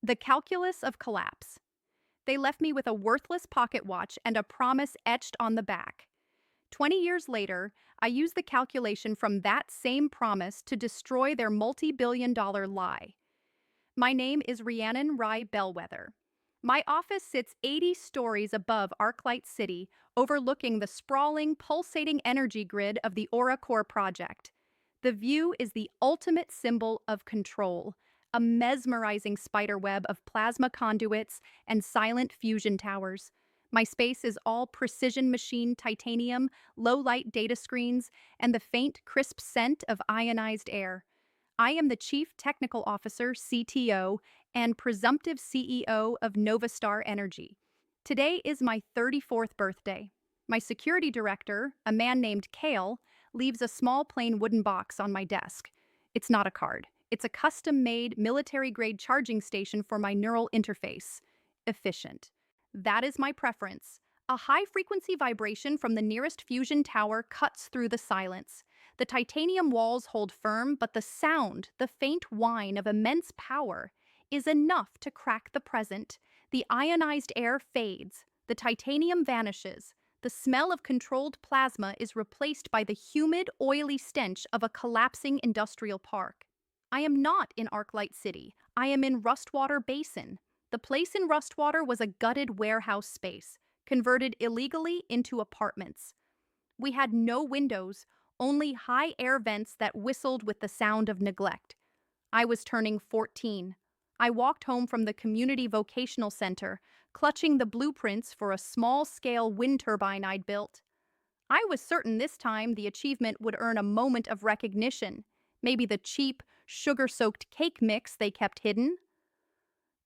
The calculus of collapse. They left me with a worthless pocket watch and a promise etched on the back. 20 years later, I used the calculation from that same promise to destroy their multi-billion-dollar lie. My name is Rhiannon Rye Bellwether. My office sits 80 stories above Arclight City, overlooking the sprawling, pulsating energy grid of the Aura Core project. The view is the ultimate symbol of control, a mesmerizing spiderweb of plasma conduits and silent fusion towers. My space is all precision machined titanium, low-light data screens, and the faint, crisp scent of ionized air. I am the Chief Technical Officer, CTO, and presumptive CEO of Novastar Energy. Today is my 34th birthday. My security director, a man named Kale, leaves a small plain wooden box on my desk. It's not a card. It's a custom-made, military-grade charging station for my neural interface. Efficient. That is my preference. A high-frequency vibration from the nearest fusion tower cuts through the silence. The titanium walls hold firm, but the sound, the faint whine of immense power, is enough to crack the present. The ionized air fades. The titanium vanishes. The smell of controlled plasma is replaced by the humid, oily stench of a collapsing industrial park. I am not in Arclight City. I am in Rustwater Basin. The place in Rustwater was a gutted warehouse space, converted illegally into apartments. We had no windows, only high air vents that whistled with the sound of neglect. I was turning 14. I walked home from the community vocational center, clutching the blueprints for a small-scale wind turbine I'd built. I was certain this time the achievement would earn a moment of recognition, maybe the cheap, sugar-soaked cake mix they kept hidden.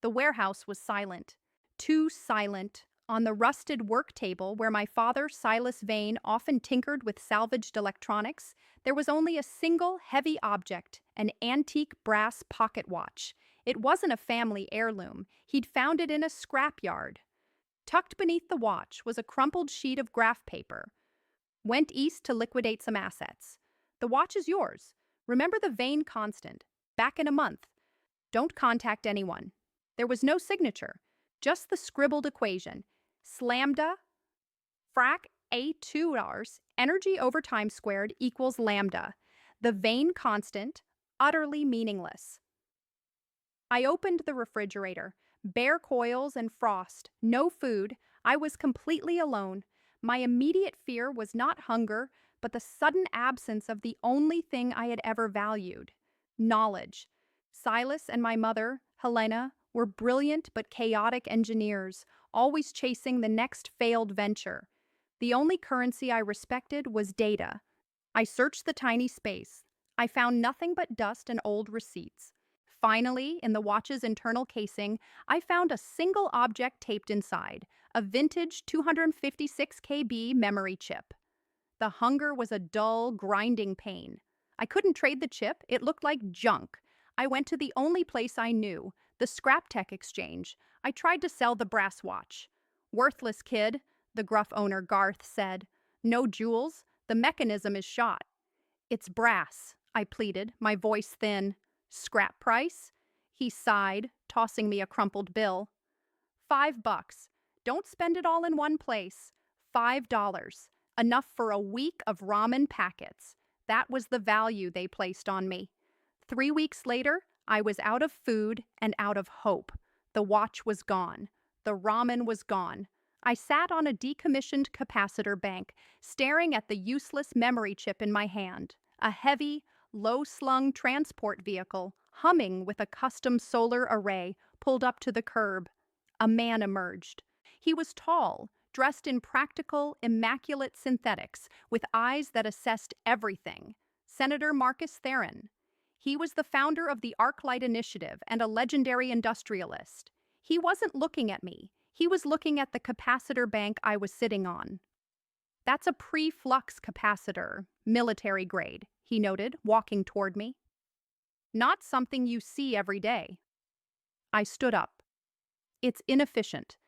The warehouse was silent. Too silent. On the rusted work table where my father, Silas Vane, often tinkered with salvaged electronics, there was only a single heavy object, an antique brass pocket watch. It wasn't a family heirloom. He'd found it in a scrapyard. Tucked beneath the watch was a crumpled sheet of graph paper. Went east to liquidate some assets. The watch is yours. Remember the Vane constant. Back in a month. Don't contact anyone. There was no signature, just the scribbled equation. Lambda, frac A2Rs, energy over time squared equals lambda. The Vane constant, utterly meaningless. I opened the refrigerator. Bare coils and frost, no food. I was completely alone. My immediate fear was not hunger, but the sudden absence of the only thing I had ever valued. Knowledge. Silas and my mother, Helena, were brilliant but chaotic engineers, always chasing the next failed venture. The only currency I respected was data. I searched the tiny space. I found nothing but dust and old receipts. Finally, in the watch's internal casing, I found a single object taped inside, a vintage 256 KB memory chip. The hunger was a dull, grinding pain. I couldn't trade the chip. It looked like junk. I went to the only place I knew, the Scrap Tech Exchange. I tried to sell the brass watch. "Worthless, kid," the gruff owner Garth said. "No jewels. The mechanism is shot." "It's brass," I pleaded, my voice thin. "Scrap price?" He sighed, tossing me a crumpled bill. $5. Don't spend it all in one place. $5. Enough for a week of ramen packets. That was the value they placed on me. 3 weeks later, I was out of food and out of hope. The watch was gone. The ramen was gone. I sat on a decommissioned capacitor bank, staring at the useless memory chip in my hand, a heavy, low-slung transport vehicle, humming with a custom solar array, pulled up to the curb. A man emerged. He was tall, dressed in practical, immaculate synthetics, with eyes that assessed everything. Senator Marcus Theron. He was the founder of the Arclight Initiative and a legendary industrialist. He wasn't looking at me. He was looking at the capacitor bank I was sitting on. "That's a pre-flux capacitor, military grade," he noted, walking toward me. "Not something you see every day." I stood up. "It's inefficient.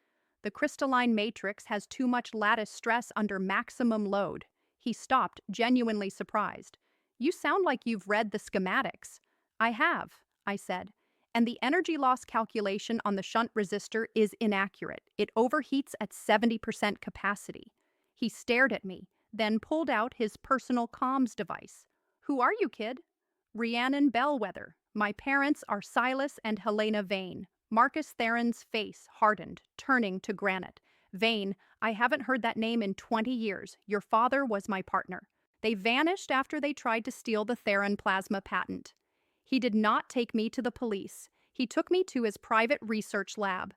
The crystalline matrix has too much lattice stress under maximum load." He stopped, genuinely surprised. "You sound like you've read the schematics." "I have," I said. And the energy loss calculation on the shunt resistor is inaccurate. It overheats at 70% capacity. He stared at me, then pulled out his personal comms device. Who are you, kid? Rhiannon Bellwether. My parents are Silas and Helena Vane. Marcus Theron's face hardened, turning to granite. Vane, I haven't heard that name in 20 years. Your father was my partner. They vanished after they tried to steal the Theron plasma patent. He did not take me to the police. He took me to his private research lab.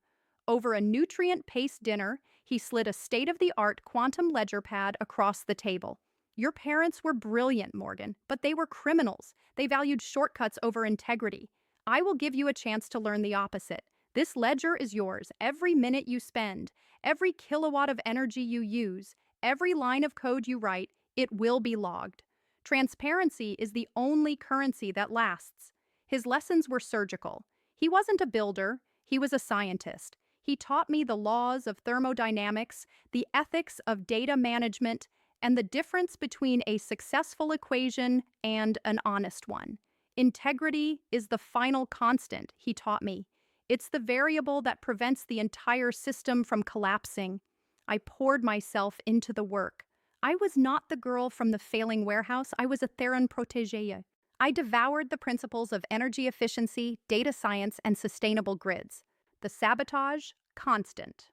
Over a nutrient-paced dinner, he slid a state-of-the-art quantum ledger pad across the table. Your parents were brilliant, Morgan, but they were criminals. They valued shortcuts over integrity. I will give you a chance to learn the opposite. This ledger is yours. Every minute you spend, every kilowatt of energy you use, every line of code you write, it will be logged. Transparency is the only currency that lasts. His lessons were surgical. He wasn't a builder, he was a scientist. He taught me the laws of thermodynamics, the ethics of data management, and the difference between a successful equation and an honest one. Integrity is the final constant, he taught me. It's the variable that prevents the entire system from collapsing. I poured myself into the work. I was not the girl from the failing warehouse, I was a Theron protégée. I devoured the principles of energy efficiency, data science, and sustainable grids. The sabotage, constant.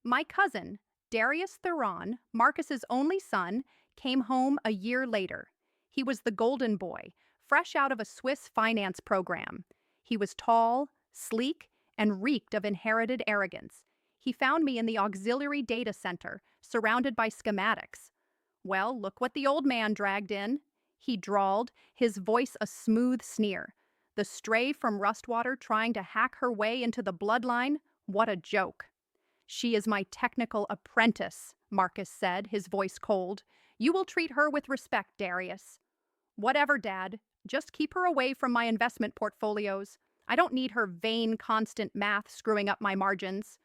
My cousin, Darius Theron, Marcus's only son, came home a year later. He was the golden boy, fresh out of a Swiss finance program. He was tall, sleek, and reeked of inherited arrogance. He found me in the auxiliary data center, surrounded by schematics. Well, look what the old man dragged in, he drawled, his voice a smooth sneer. The stray from Rustwater trying to hack her way into the bloodline? What a joke. She is my technical apprentice, Marcus said, his voice cold. You will treat her with respect, Darius. Whatever, Dad. Just keep her away from my investment portfolios. I don't need her vain, constant math screwing up my margins.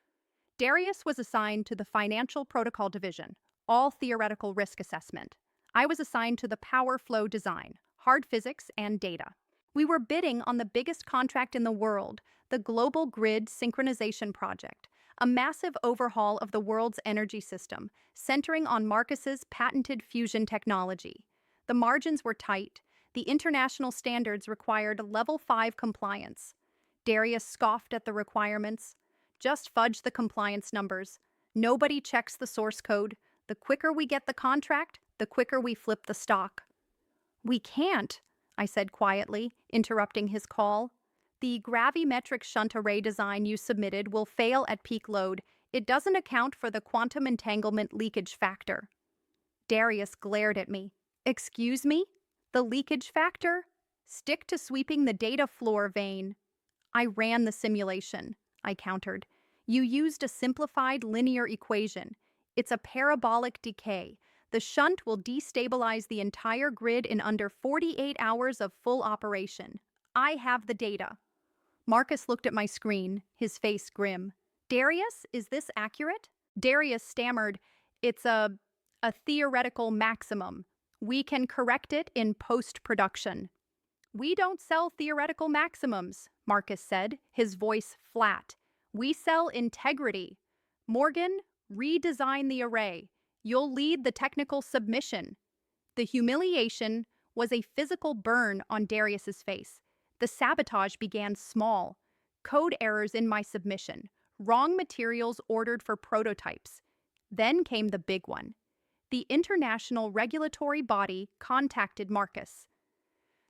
Darius was assigned to the Financial Protocol Division, all theoretical risk assessment. I was assigned to the power flow design, hard physics, and data. We were bidding on the biggest contract in the world, the Global Grid Synchronization Project, a massive overhaul of the world's energy system, centering on Marcus's patented fusion technology. The margins were tight. The international standards required level 5 compliance. Darius scoffed at the requirements. Just fudge the compliance numbers. Nobody checks the source code. The quicker we get the contract, the quicker we flip the stock. We can't, I said quietly, interrupting his call. The gravimetric shunt array design you submitted will fail at peak load. It doesn't account for the quantum entanglement leakage factor. Darius glared at me. Excuse me? The leakage factor? Stick to sweeping the data floor, Vane. I ran the simulation, I countered. You used a simplified linear equation. It's a parabolic decay. The shunt will destabilize the entire grid in under 48 hours of full operation. I have the data. Marcus looked at my screen, his face grim. Darius, is this accurate? Darius stammered, it's a theoretical maximum. We can correct it in post-production. We don't sell theoretical maximums, Marcus said, his voice flat. We sell integrity. Morgan, redesign the array. You'll lead the technical submission. The humiliation was a physical burn on Darius's face. The sabotage began small. Code errors in my submission. Wrong materials ordered for prototypes. Then came the big one. The international regulatory body contacted Marcus.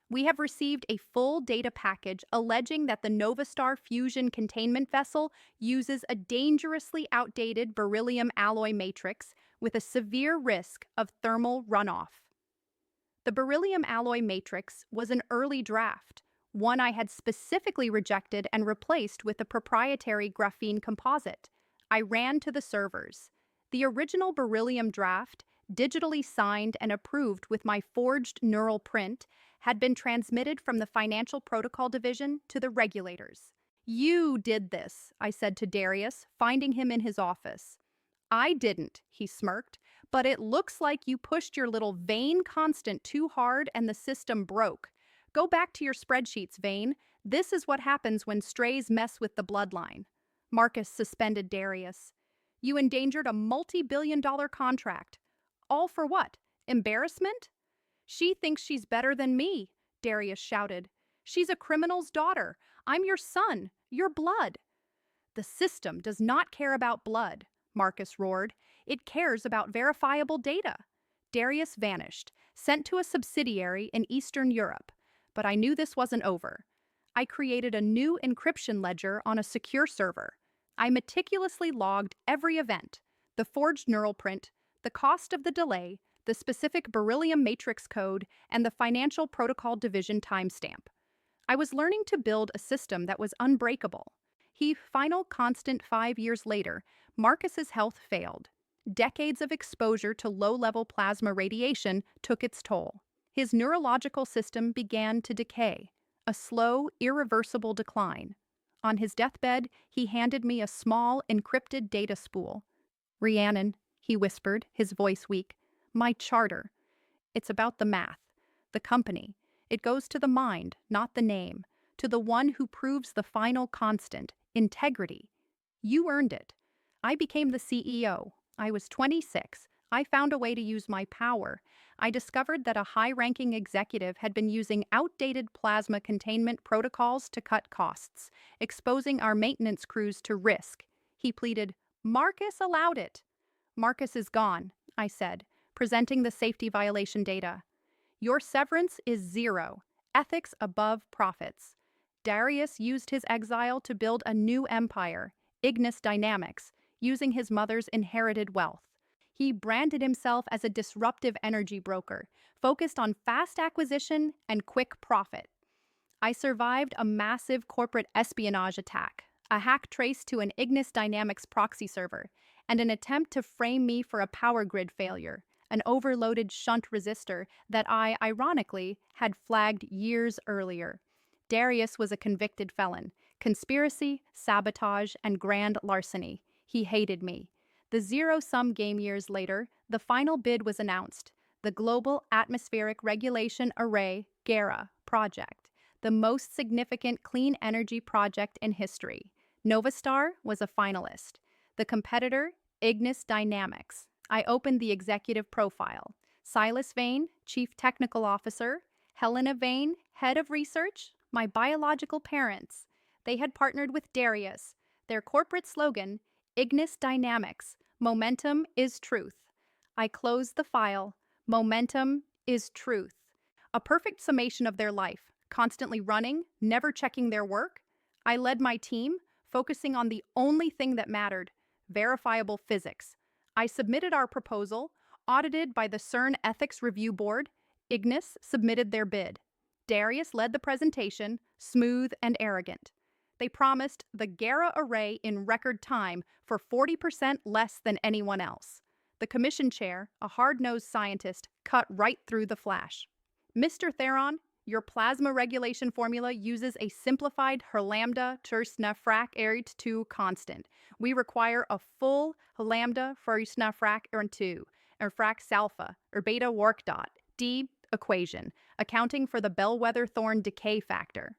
We have received a full data package alleging that the Novastar fusion containment vessel uses a dangerously outdated beryllium alloy matrix with a severe risk of thermal runoff. The beryllium alloy matrix was an early draft, one I had specifically rejected and replaced with a proprietary graphene composite. I ran to the servers. The original beryllium draft, digitally signed and approved with my forged neural print, had been transmitted from the Financial Protocol Division to the regulators. You did this, I said to Darius, finding him in his office. I didn't, he smirked, but it looks like you pushed your little Vane constant too hard and the system broke. Go back to your spreadsheets, Vane. This is what happens when strays mess with the bloodline. Marcus suspended Darius. You endangered a multi-billion-dollar contract. All for what? Embarrassment? She thinks she's better than me, Darius shouted. She's a criminal's daughter. I'm your son, your blood. The system does not care about blood, Marcus roared. It cares about verifiable data. Darius vanished, sent to a subsidiary in Eastern Europe. But I knew this wasn't over. I created a new encryption ledger on a secure server. I meticulously logged every event, the forged neural print, the cost of the delay, the specific beryllium matrix code, and the financial protocol division timestamp. I was learning to build a system that was unbreakable. Final constant 5 years later, Marcus's health failed. Decades of exposure to low-level plasma radiation took its toll. His neurological system began to decay, a slow, irreversible decline. On his deathbed, he handed me a small, encrypted data spool. Rhiannon, he whispered, his voice weak, my charter. It's about the math, the company. It goes to the mind, not the name, to the one who proves the final constant, integrity. You earned it. I became the CEO. I was 26. I found a way to use my power. I discovered that a high-ranking executive had been using outdated plasma containment protocols to cut costs, exposing our maintenance crews to risk. He pleaded, Marcus allowed it. Marcus is gone, I said, presenting the safety violation data. Your severance is 0. Ethics above profits. Darius used his exile to build a new empire, Ignis Dynamics, using his mother's inherited wealth. He branded himself as a disruptive energy broker, focused on fast acquisition and quick profit. I survived a massive corporate espionage attack, a hack traced to an Ignis Dynamics proxy server, and an attempt to frame me for a power grid failure, an overloaded shunt resistor that I, ironically, had flagged years earlier. Darius was a convicted felon. Conspiracy, sabotage, and grand larceny. He hated me. The zero-sum game years later, the final bid was announced. The Global Atmospheric Regulation Array, GARA, project. The most significant clean energy project in history. Novastar was a finalist. The competitor, Ignis Dynamics. I opened the executive profile. Silas Vane, Chief Technical Officer. Helena Vane, Head of Research. My biological parents. They had partnered with Darius. Their corporate slogan, Ignis Dynamics, Momentum is Truth. I closed the file. Momentum is Truth. A perfect summation of their life, constantly running, never checking their work. I led my team, focusing on the only thing that mattered, verifiable physics. I submitted our proposal, audited by the CERN Ethics Review Board. Ignis submitted their bid. Darius led the presentation, smooth and arrogant. They promised the GARA array in record time for 40% less than anyone else. The commission chair, a hard-nosed scientist, cut right through the flash. Mr. Theron, your plasma regulation formula uses a simplified Herlambda Tersna frac ert 2 constant. We require a full Herlambda Tersna frac ert 2, or frac salpha, or beta work dot, d equation, accounting for the bellwether-thorn decay factor.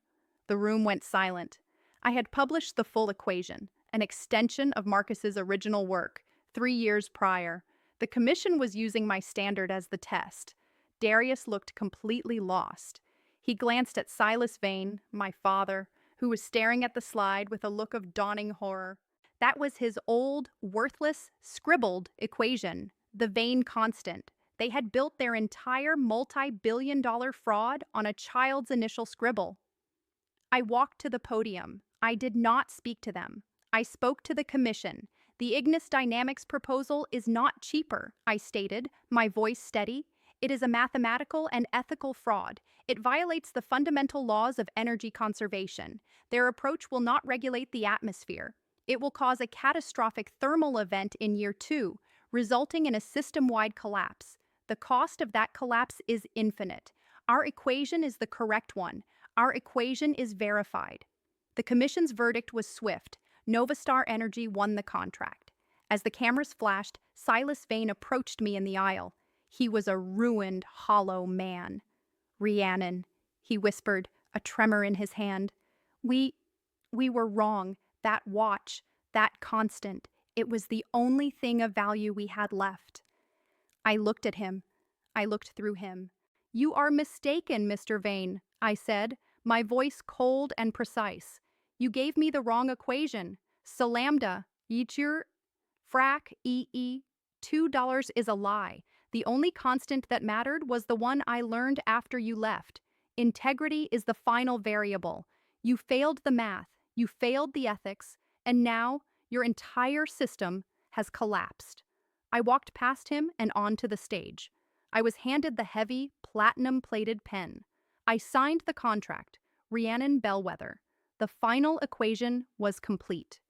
The room went silent. I had published the full equation, an extension of Marcus's original work, 3 years prior. The commission was using my standard as the test. Darius looked completely lost. He glanced at Silas Vane, my father, who was staring at the slide with a look of dawning horror. That was his old, worthless, scribbled equation, the Vane constant. They had built their entire multi-billion-dollar fraud on a child's initial scribble. I walked to the podium. I did not speak to them. I spoke to the commission. The Ignis Dynamics proposal is not cheaper, I stated, my voice steady. It is a mathematical and ethical fraud. It violates the fundamental laws of energy conservation. Their approach will not regulate the atmosphere. It will cause a catastrophic thermal event in year 2, resulting in a system-wide collapse. The cost of that collapse is infinite. Our equation is the correct one. Our equation is verified. The commission's verdict was swift. Novastar Energy won the contract. As the cameras flashed, Silas Vane approached me in the aisle. He was a ruined, hollow man. Rhiannon, he whispered, a tremor in his hand. We we were wrong. That watch, that constant, it was the only thing of value we had left. I looked at him. I looked through him. You are mistaken, Mr. Vane, I said, my voice cold and precise. You gave me the wrong equation. Salambda, eatur, frac, $2 is a lie. The only constant that mattered was the one I learned after you left. Integrity is the final variable. You failed the math, you failed the ethics, and now your entire system has collapsed. I walked past him and onto the stage. I was handed the heavy, platinum-plated pen. I signed the contract, Rhiannon Bellwether. The final equation was complete.